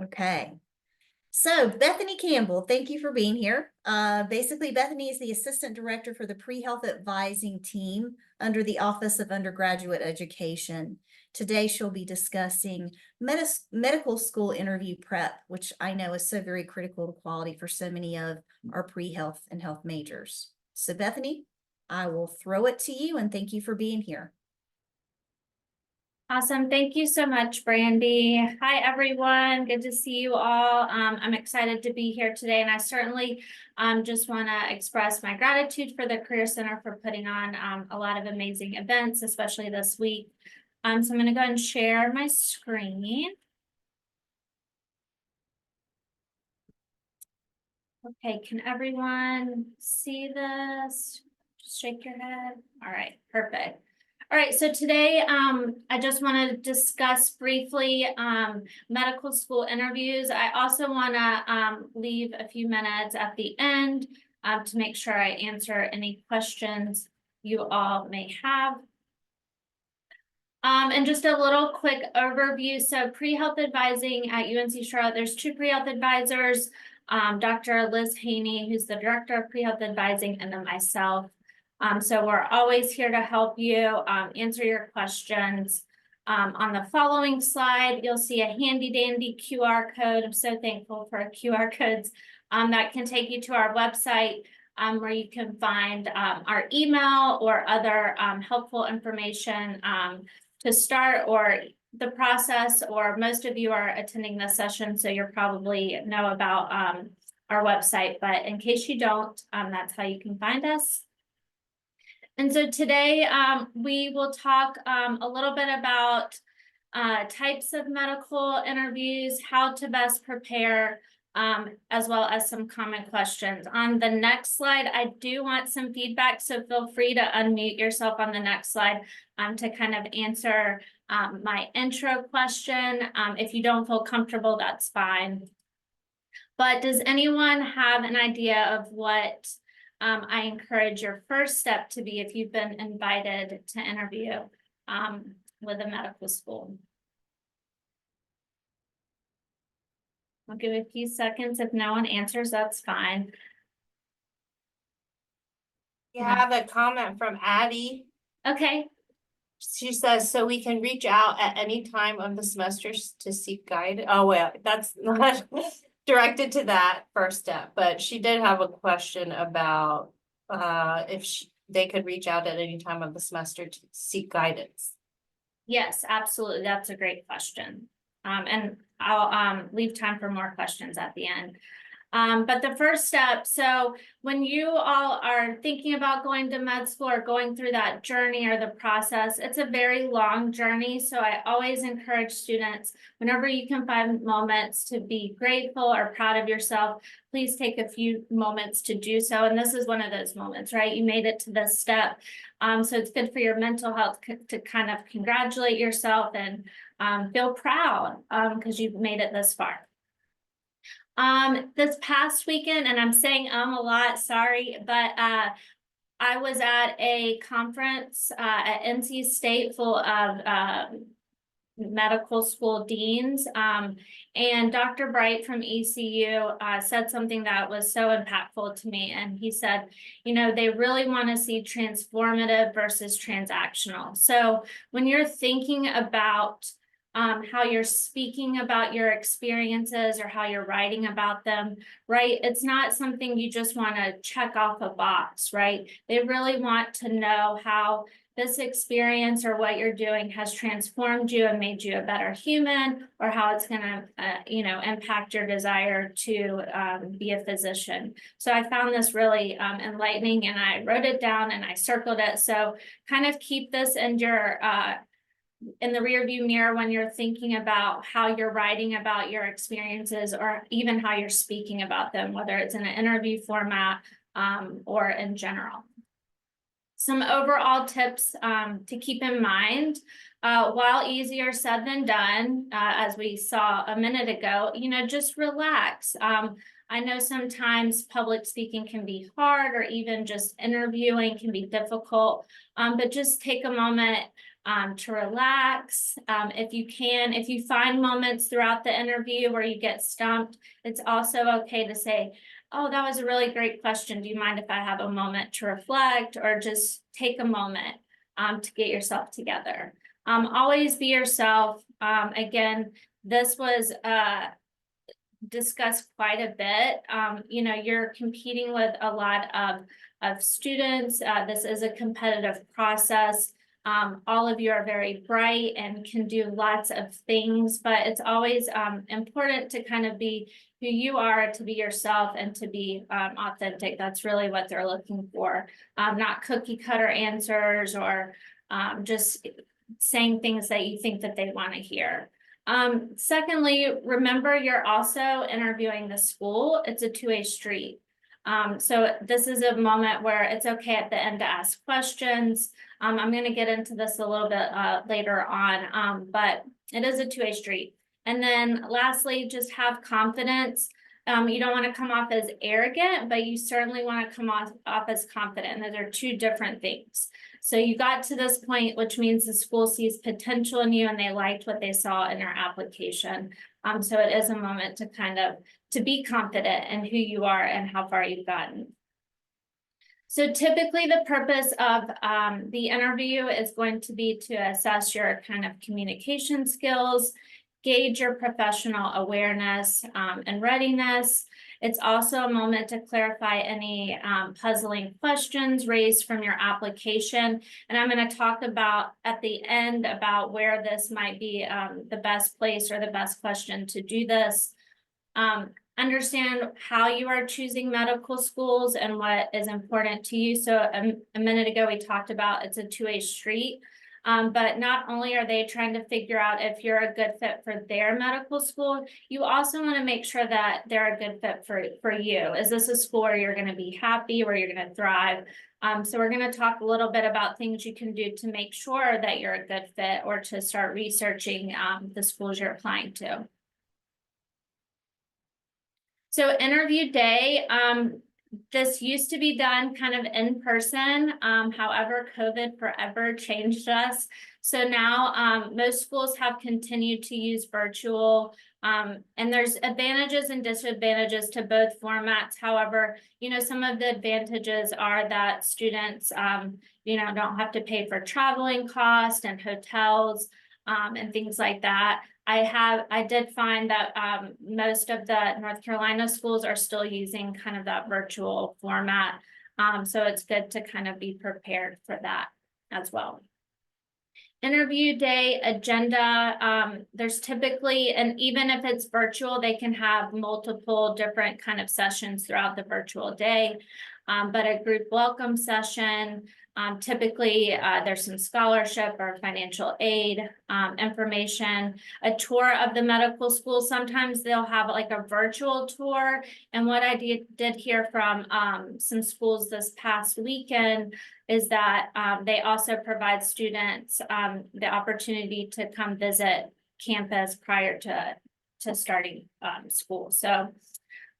Okay. So Bethanie Campbell, thank you for being here. Basically, Bethanie is the Assistant Director for the Pre-Health Advising Team under the Office of Undergraduate Education. Today, she'll be discussing medical school interview prep, which I know is so very critical to quality for so many of our pre-health and health majors. So Bethanie, I will throw it to you and thank you for being here. Awesome. Thank you so much, Brandy. Hi, everyone. Good to see you all. I'm excited to be here today, and I certainly just want to express my gratitude for the Career Center for putting on a lot of amazing events, especially this week. So I'm going to go ahead and share my screen. Okay, can everyone see this? Just shake your head. All right, perfect. All right, so today I just want to discuss briefly medical school interviews. I also want to leave a few minutes at the end to make sure I answer any questions you all may have. And just a little quick overview. So pre-health advising at UNC Charlotte, there's two pre-health advisors, Dr. Liz Haney, who's the Director of Pre-Health Advising, and then myself. So we're always here to help you answer your questions. On the following slide, you'll see a handy dandy QR code. I'm so thankful for QR codes that can take you to our website where you can find our email or other helpful information to start or the process, or most of you are attending this session, so you'll probably know about our website, but in case you don't, that's how you can find us. And so today we will talk a little bit about types of medical interviews, how to best prepare, as well as some common questions. On the next slide, I do want some feedback, so feel free to unmute yourself on the next slide to kind of answer my intro question. If you don't feel comfortable, that's fine. But does anyone have an idea of what I encourage your first step to be if you've been invited to interview with a medical school? I'll give it a few seconds. If no one answers, that's fine. We have a comment from Addie. Okay. She says, so we can reach out at any time of the semester to seek guidance. Oh, well, that's not directed to that first step, but she did have a question about if they could reach out at any time of the semester to seek guidance. Yes, absolutely. That's a great question. And I'll leave time for more questions at the end. But the first step, so when you all are thinking about going to med school or going through that journey or the process, it's a very long journey. So I always encourage students, whenever you can find moments to be grateful or proud of yourself, please take a few moments to do so. And this is one of those moments, right? You made it to this step. So it's good for your mental health to kind of congratulate yourself and feel proud because you've made it this far. This past weekend, and I'm saying a lot, sorry, but I was at a conference at NC State full of medical school deans, and Dr. Bright from ECU said something that was so impactful to me. And he said, you know, they really want to see transformative versus transactional. So when you're thinking about how you're speaking about your experiences or how you're writing about them, right? It's not something you just want to check off a box, right? They really want to know how this experience or what you're doing has transformed you and made you a better human, or how it's going to, impact your desire to be a physician. So I found this really enlightening, and I wrote it down and I circled it. So kind of keep this in your in the rearview mirror when you're thinking about how you're writing about your experiences, or even how you're speaking about them, whether it's in an interview format or in general. Some overall tips to keep in mind, while easier said than done, as we saw a minute ago, just relax. I know sometimes public speaking can be hard, or even just interviewing can be difficult, but just take a moment to relax. If you find moments throughout the interview where you get stumped, it's also okay to say, oh, that was a really great question. Do you mind if I have a moment to reflect, or just take a moment to get yourself together? Always be yourself. Again, this was discussed quite a bit. You're competing with a lot of students. This is a competitive process. All of you are very bright and can do lots of things, but it's always important to kind of be who you are, to be yourself, and to be authentic. That's really what they're looking for. Not cookie cutter answers, or just saying things that you think that they want to hear. Secondly, remember you're also interviewing the school. It's a two-way street. So this is a moment where it's okay at the end to ask questions. I'm going to get into this a little bit later on, but it is a two-way street. And then lastly, just have confidence. You don't want to come off as arrogant, but you certainly want to come off as confident. And those are two different things. So you got to this point, which means the school sees potential in you and they liked what they saw in your application. So it is a moment to kind of to be confident in who you are and how far you've gotten. So typically the purpose of the interview is going to be to assess your kind of communication skills, gauge your professional awareness and readiness. It's also a moment to clarify any puzzling questions raised from your application. And I'm going to talk about at the end about where this might be the best place or the best question to do this. Understand how you are choosing medical schools and what is important to you. So a minute ago, we talked about it's a two-way street. But not only are they trying to figure out if you're a good fit for their medical school, you also want to make sure that they're a good fit for you. Is this a school where you're going to be happy, where you're going to thrive? So we're going to talk a little bit about things you can do to make sure that you're a good fit, or to start researching the schools you're applying to. So interview day, this used to be done kind of in person. However, COVID forever changed us. So now most schools have continued to use virtual, and there's advantages and disadvantages to both formats. However, some of the advantages are that students, don't have to pay for traveling costs and hotels and things like that. I did find that most of the North Carolina schools are still using kind of that virtual format. So it's good to kind of be prepared for that as well. Interview day agenda, there's typically, and even if it's virtual, they can have multiple different kind of sessions throughout the virtual day. But a group welcome session, typically there's some scholarship or financial aid information, a tour of the medical school. Sometimes they'll have like a virtual tour. And what I did hear from some schools this past weekend is that they also provide students the opportunity to come visit campus prior to starting school. So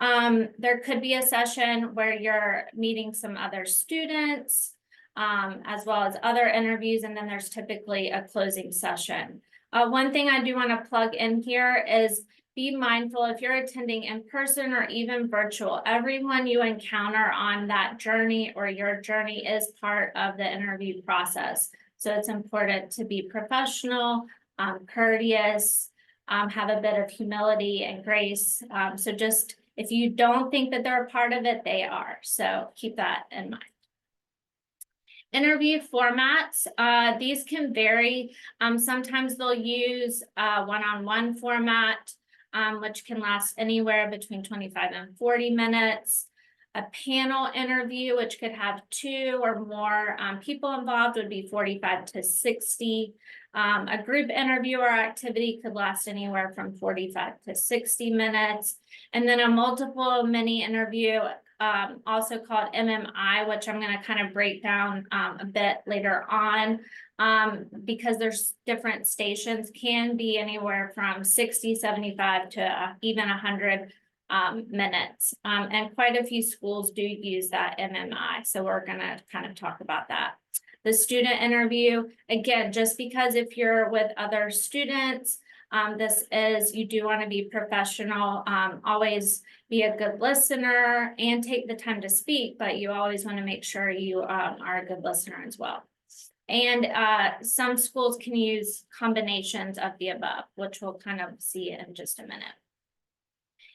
there could be a session where you're meeting some other students, as well as other interviews, and then there's typically a closing session. One thing I do want to plug in here is be mindful if you're attending in person or even virtual, everyone you encounter on that journey or your journey is part of the interview process. So it's important to be professional, courteous, have a bit of humility and grace. So just if you don't think that they're a part of it, they are. So keep that in mind. Interview formats, these can vary. Sometimes they'll use one-on-one format, which can last anywhere between 25 and 40 minutes. A panel interview, which could have 2 or more people involved, would be 45 to 60. A group interview or activity could last anywhere from 45 to 60 minutes. And then a multiple mini interview, also called MMI, which I'm going to kind of break down a bit later on, because there's different stations, can be anywhere from 60, 75 to even 100 minutes. And quite a few schools do use that MMI. So we're going to kind of talk about that. The student interview, again, just because if you're with other students, you do want to be professional, always be a good listener and take the time to speak, but you always want to make sure you are a good listener as well. And some schools can use combinations of the above, which we'll kind of see in just a minute.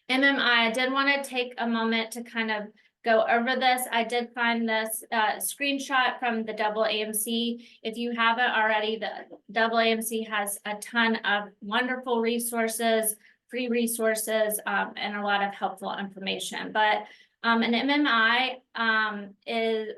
MMI, I did want to take a moment to kind of go over this. I did find this screenshot from the AAMC. If you haven't already, the AAMC has a ton of wonderful resources, free resources, and a lot of helpful information. But an MMI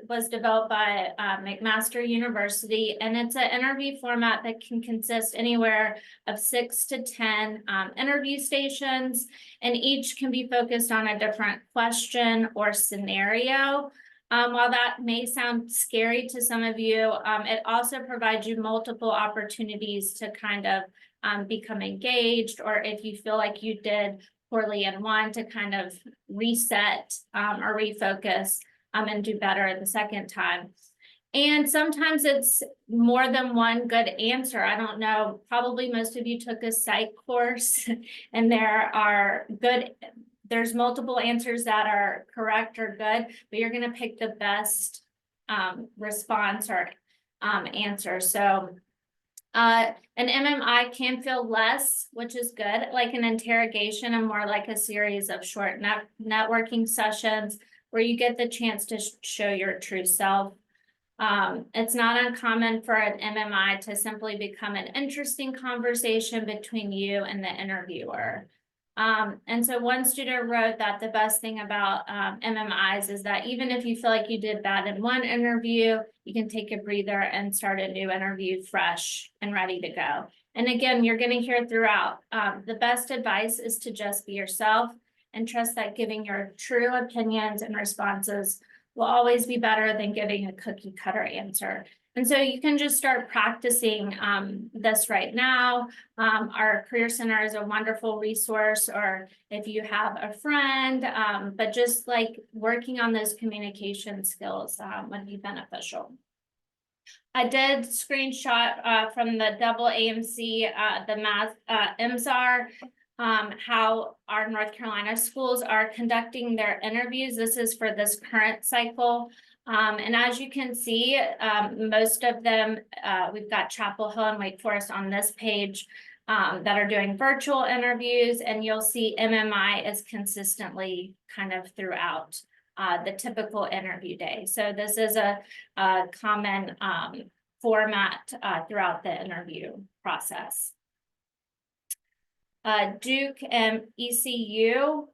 was developed by McMaster University, and it's an interview format that can consist anywhere of 6 to 10 interview stations, and each can be focused on a different question or scenario. While that may sound scary to some of you, it also provides you multiple opportunities to kind of become engaged, or if you feel like you did poorly in one, to kind of reset or refocus and do better the second time. And sometimes it's more than one good answer. I don't know, probably most of you took a psych course and there's multiple answers that are correct or good, but you're going to pick the best response or answer. So an MMI can feel less, which is good, like an interrogation, and more like a series of short networking sessions where you get the chance to show your true self. It's not uncommon for an MMI to simply become an interesting conversation between you and the interviewer. And so one student wrote that the best thing about MMIs is that even if you feel like you did bad in one interview, you can take a breather and start a new interview fresh and ready to go. And again, you're going to hear throughout, the best advice is to just be yourself and trust that giving your true opinions and responses will always be better than giving a cookie cutter answer. And so you can just start practicing this right now. Our Career Center is a wonderful resource, or if you have a friend, but just like working on those communication skills would be beneficial. I did screenshot from the AAMC, the MSAR, how our North Carolina schools are conducting their interviews. This is for this current cycle. And as you can see, most of them, we've got Chapel Hill and Wake Forest on this page that are doing virtual interviews, and you'll see MMI is consistently kind of throughout the typical interview day. So this is a common format throughout the interview process. Duke and ECU,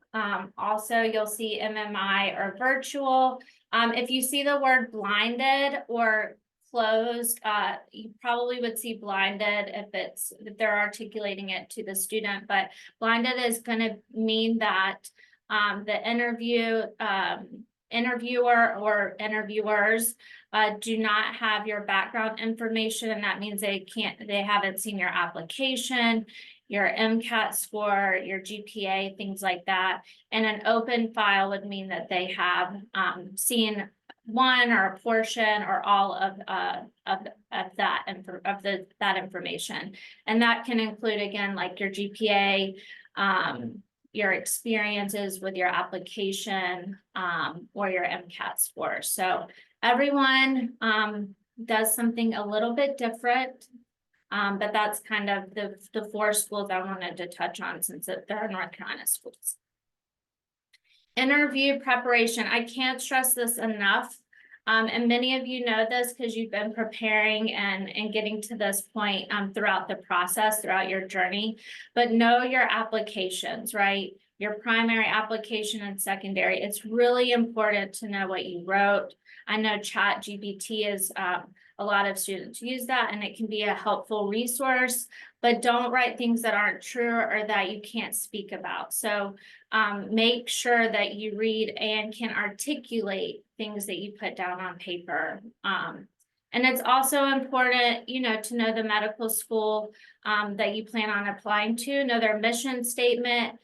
also you'll see MMI or virtual. If you see the word blinded or closed, you probably would see blinded if they're articulating it to the student, but blinded is going to mean that the interviewer or interviewers do not have your background information, and that means they haven't seen your application, your MCAT score, your GPA, things like that. And an open file would mean that they have seen one or a portion or all of that information. And that can include, again, like your GPA, your experiences with your application, or your MCAT score. So everyone does something a little bit different. But that's kind of the 4 schools I wanted to touch on since they're North Carolina schools. Interview preparation. I can't stress this enough. And many of you know this because you've been preparing and getting to this point throughout the process, throughout your journey. But know your applications, right? Your primary application and secondary. It's really important to know what you wrote. I know ChatGPT is a lot of students use that, and it can be a helpful resource, but don't write things that aren't true or that you can't speak about. So make sure that you read and can articulate things that you put down on paper. And it's also important, you know, to know the medical school that you plan on applying to, know their mission statement,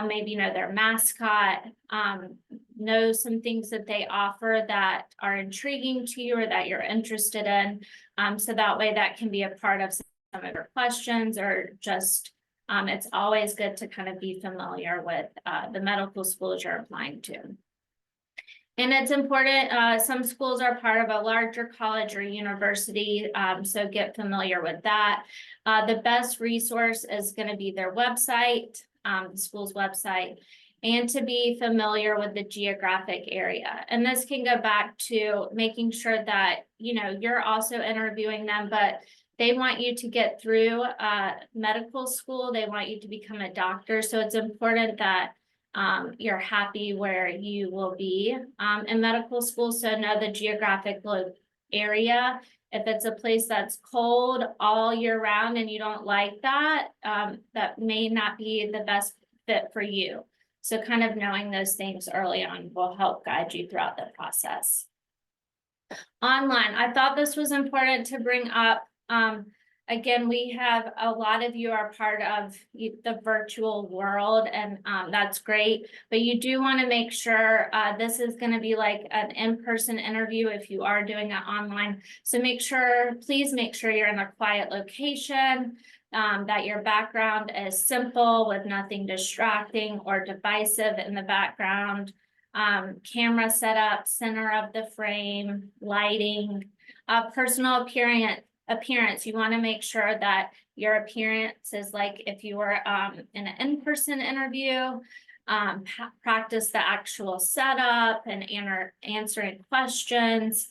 maybe know their mascot, know some things that they offer that are intriguing to you or that you're interested in. So that way that can be a part of some of your questions, or just, it's always good to kind of be familiar with the medical schools you're applying to. And it's important, some schools are part of a larger college or university, so get familiar with that. The best resource is going to be their website, the school's website, and to be familiar with the geographic area. And this can go back to making sure that, you know, you're also interviewing them, but they want you to get through medical school. They want you to become a doctor. So it's important that you're happy where you will be in medical school. So know the geographic area. If it's a place that's cold all year round and you don't like that, that may not be the best fit for you. So kind of knowing those things early on will help guide you throughout the process. Online, I thought this was important to bring up. Again, we have a lot of you are part of the virtual world, and that's great, but you do want to make sure this is going to be like an in-person interview if you are doing it online. So please make sure you're in a quiet location, that your background is simple with nothing distracting or divisive in the background. Camera setup, center of the frame, lighting, personal appearance. You want to make sure that your appearance is like if you were in an in-person interview. Practice the actual setup and answering questions.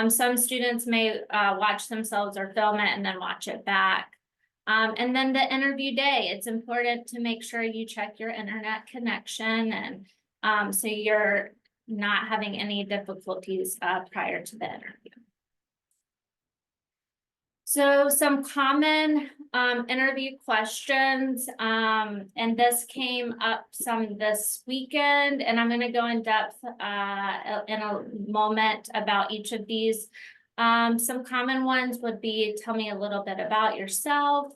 Some students may watch themselves or film it and then watch it back. And then the interview day, it's important to make sure you check your internet connection, and so you're not having any difficulties prior to the interview. So some common interview questions, and this came up some this weekend, and I'm going to go in depth in a moment about each of these. Some common ones would be, tell me a little bit about yourself.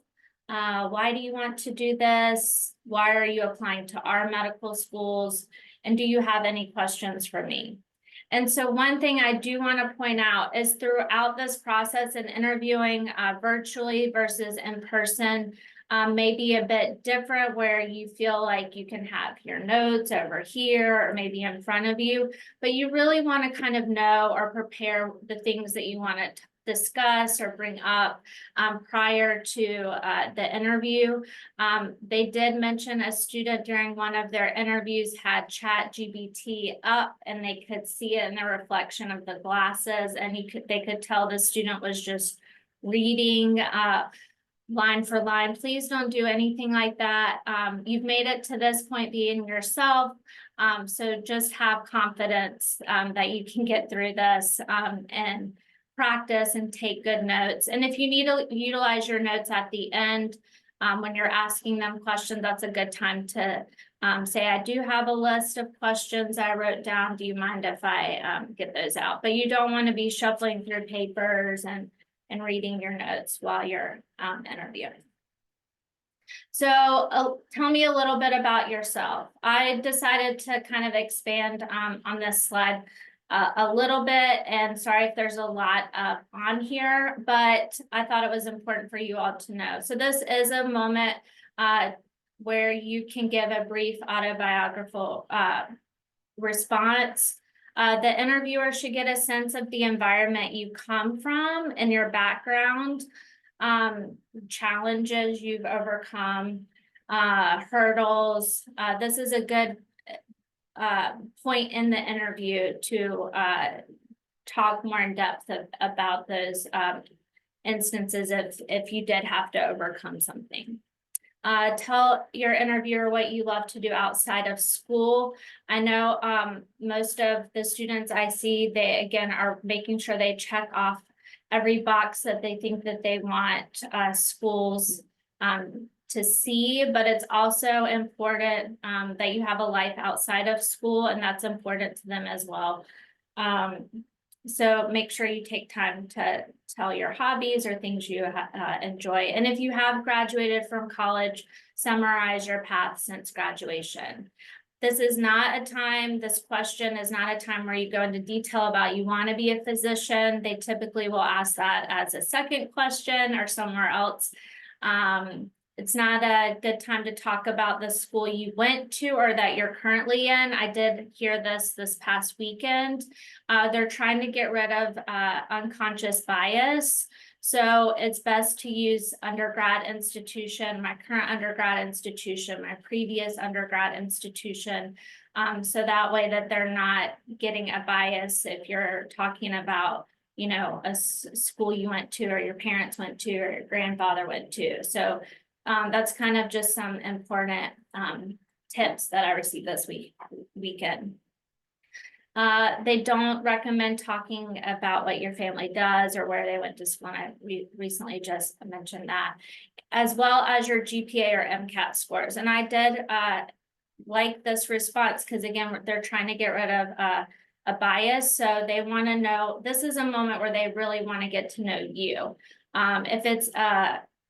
Why do you want to do this? Why are you applying to our medical schools? And do you have any questions for me? And so one thing I do want to point out is throughout this process and interviewing virtually versus in person may be a bit different, where you feel like you can have your notes over here or maybe in front of you, but you really want to kind of know or prepare the things that you want to discuss or bring up prior to the interview. They did mention a student during one of their interviews had ChatGPT up, and they could see it in the reflection of the glasses, and they could tell the student was just reading line for line. Please don't do anything like that. You've made it to this point being yourself. So just have confidence that you can get through this and practice and take good notes. And if you need to utilize your notes at the end, when you're asking them questions, that's a good time to say, I do have a list of questions I wrote down. Do you mind if I get those out? But you don't want to be shuffling through papers and reading your notes while you're interviewing. So tell me a little bit about yourself. I decided to kind of expand on this slide a little bit, and sorry if there's a lot on here, but I thought it was important for you all to know. So this is a moment where you can give a brief autobiographical response. The interviewer should get a sense of the environment you come from and your background, challenges you've overcome, hurdles. This is a good point in the interview to talk more in depth about those instances if you did have to overcome something. Tell your interviewer what you love to do outside of school. I know most of the students I see, they again are making sure they check off every box that they think that they want schools to see, but it's also important that you have a life outside of school, and that's important to them as well. So make sure you take time to tell your hobbies or things you enjoy. And if you have graduated from college, summarize your path since graduation. This is not a time, this question is not a time where you go into detail about you want to be a physician. They typically will ask that as a second question or somewhere else. It's not a good time to talk about the school you went to or that you're currently in. I did hear this past weekend. They're trying to get rid of unconscious bias. So it's best to use undergrad institution, my current undergrad institution, my previous undergrad institution. So that way that they're not getting a bias if you're talking about, you know, a school you went to or your parents went to or your grandfather went to. So that's kind of just some important tips that I received this weekend. They don't recommend talking about what your family does or where they went to school. I recently just mentioned that, as well as your GPA or MCAT scores. And I did like this response because, again, they're trying to get rid of a bias. So they want to know, this is a moment where they really want to get to know you.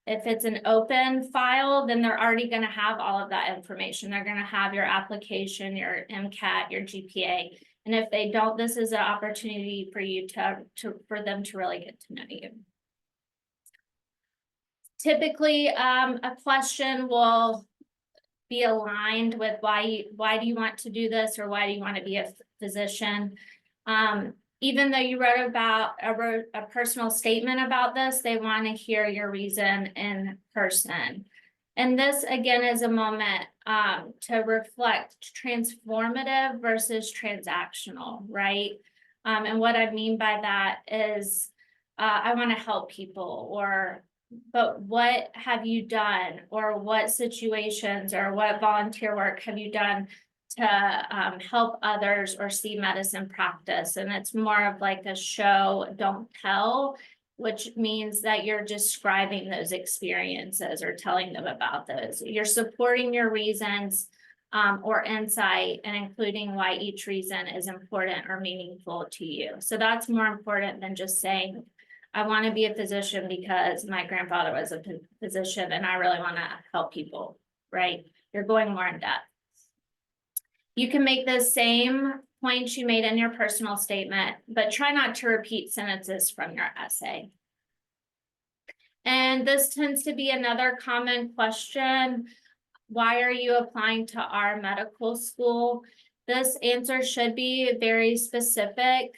If it's an open file, then they're already going to have all of that information. They're going to have your application, your MCAT, your GPA. And if they don't, this is an opportunity for you for them to really get to know you. Typically, a question will be aligned with why do you want to do this, or why do you want to be a physician? Even though you wrote a personal statement about this, they want to hear your reason in person. And this, again, is a moment to reflect transformative versus transactional, right? And what I mean by that is I want to help people, but what have you done, or what situations or what volunteer work have you done to help others or see medicine practice? And it's more of like a show, don't tell, which means that you're describing those experiences or telling them about those. You're supporting your reasons or insight and including why each reason is important or meaningful to you. So that's more important than just saying, I want to be a physician because my grandfather was a physician and I really want to help people, right? You're going more in depth. You can make the same points you made in your personal statement, but try not to repeat sentences from your essay. And this tends to be another common question. Why are you applying to our medical school? This answer should be very specific.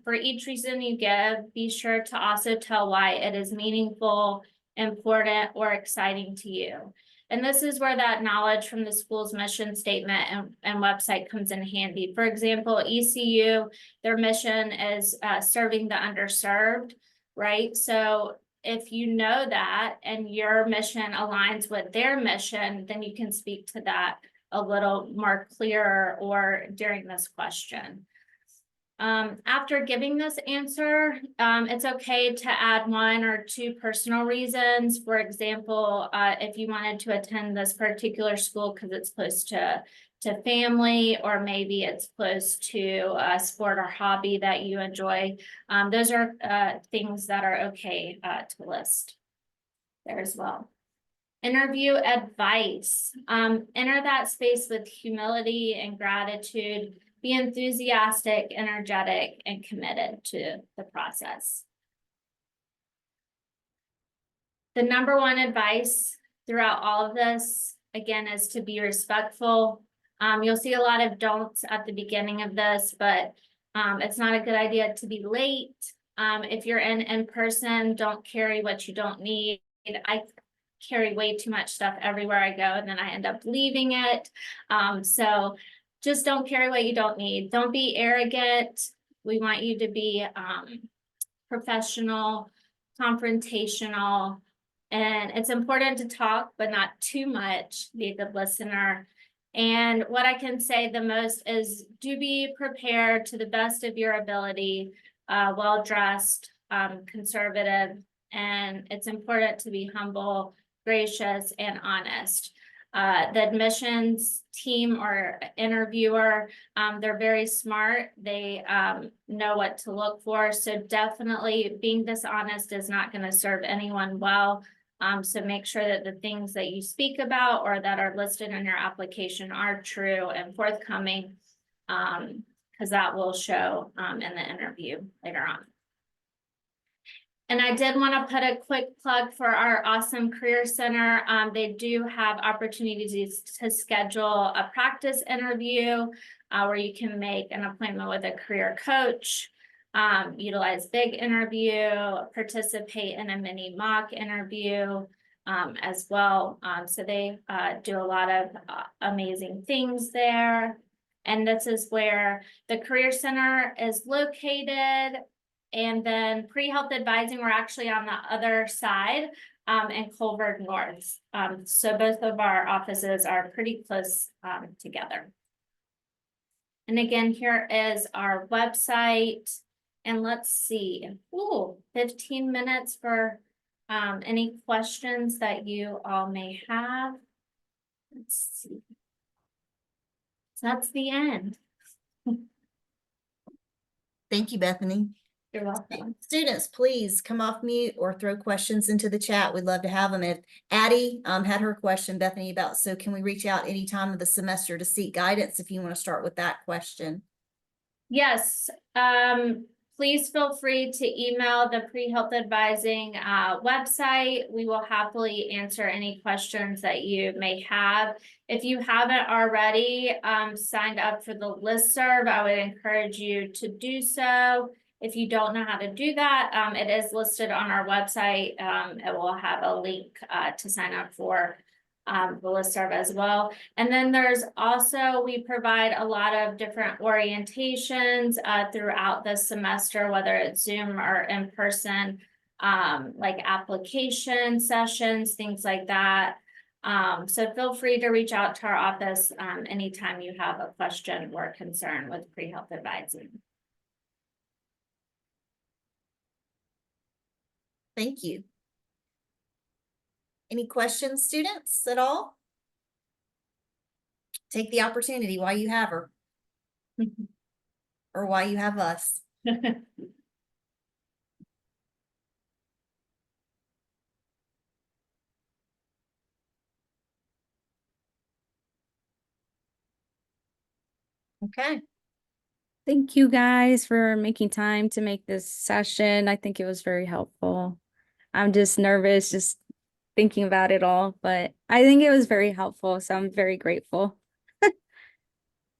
For each reason you give, be sure to also tell why it is meaningful, important, or exciting to you. And this is where that knowledge from the school's mission statement and website comes in handy. For example, ECU, their mission is serving the underserved, right? So if you know that and your mission aligns with their mission, then you can speak to that a little more clearer or during this question. After giving this answer, it's okay to add 1 or 2 personal reasons. For example, if you wanted to attend this particular school because it's close to family, or maybe it's close to a sport or hobby that you enjoy. Those are things that are okay to list there as well. Interview advice. Enter that space with humility and gratitude. Be enthusiastic, energetic, and committed to the process. The number 1 advice throughout all of this, again, is to be respectful. You'll see a lot of don'ts at the beginning of this, but it's not a good idea to be late. If you're in person, don't carry what you don't need. I carry way too much stuff everywhere I go, and then I end up leaving it. So just don't carry what you don't need. Don't be arrogant. We want you to be professional, confrontational, and it's important to talk, but not too much. Be a good listener. And what I can say the most is do be prepared to the best of your ability, well-dressed, conservative, and it's important to be humble, gracious, and honest. The admissions team or interviewer, they're very smart. They know what to look for. So definitely being dishonest is not going to serve anyone well. So make sure that the things that you speak about or that are listed in your application are true and forthcoming, because that will show in the interview later on. And I did want to put a quick plug for our awesome Career Center. They do have opportunities to schedule a practice interview where you can make an appointment with a career coach, utilize Big Interview, participate in a mini mock interview as well. So they do a lot of amazing things there. And this is where the Career Center is located. And then pre-health advising, we're actually on the other side in Culver North. So both of our offices are pretty close together. And again, here is our website. And let's see, 15 minutes for any questions that you all may have. Let's see. So that's the end. Thank you, Bethany. You're welcome. Students, please come off mute or throw questions into the chat. We'd love to have them. If Addie had her question, Bethany, about, so can we reach out any time of the semester to seek guidance, if you want to start with that question? Yes, please feel free to email the pre-health advising website. We will happily answer any questions that you may have. If you haven't already signed up for the listserv, I would encourage you to do so. If you don't know how to do that, it is listed on our website. It will have a link to sign up for the listserv as well. And then there's also, we provide a lot of different orientations throughout the semester, whether it's Zoom or in person, like application sessions, things like that. So feel free to reach out to our office anytime you have a question or concern with pre-health advising. Thank you. Any questions, students, at all? Take the opportunity while you have her. Or while you have us. Okay. Thank you guys for making time to make this session. I think it was very helpful. I'm just nervous just thinking about it all, but I think it was very helpful, so I'm very grateful.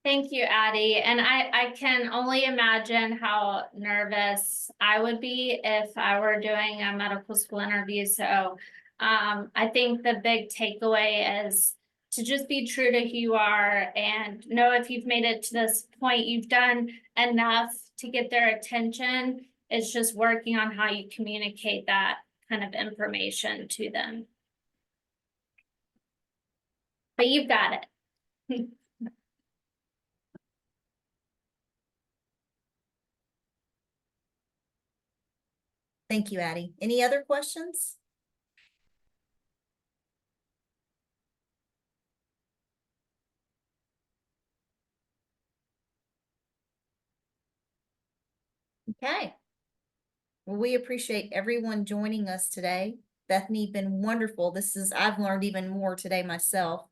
Thank you, Addie. And I can only imagine how nervous I would be if I were doing a medical school interview. So I think the big takeaway is to just be true to who you are and know if you've made it to this point, you've done enough to get their attention. It's just working on how you communicate that kind of information to them. But you've got it. Thank you, Addie. Any other questions? Okay. Well, we appreciate everyone joining us today. Bethany, been wonderful. I've learned even more today myself.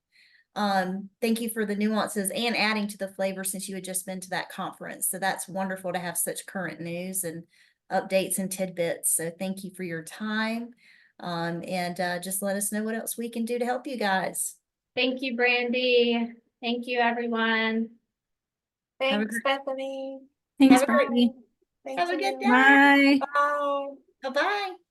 Thank you for the nuances and adding to the flavor since you had just been to that conference. So that's wonderful to have such current news and updates and tidbits. So thank you for your time. And just let us know what else we can do to help you guys. Thank you, Brandy. Thank you, everyone. Thanks, Bethany. Thanks, Have a great Brandy. Thank Have a good you. day. Bye. Bye. Bye-bye.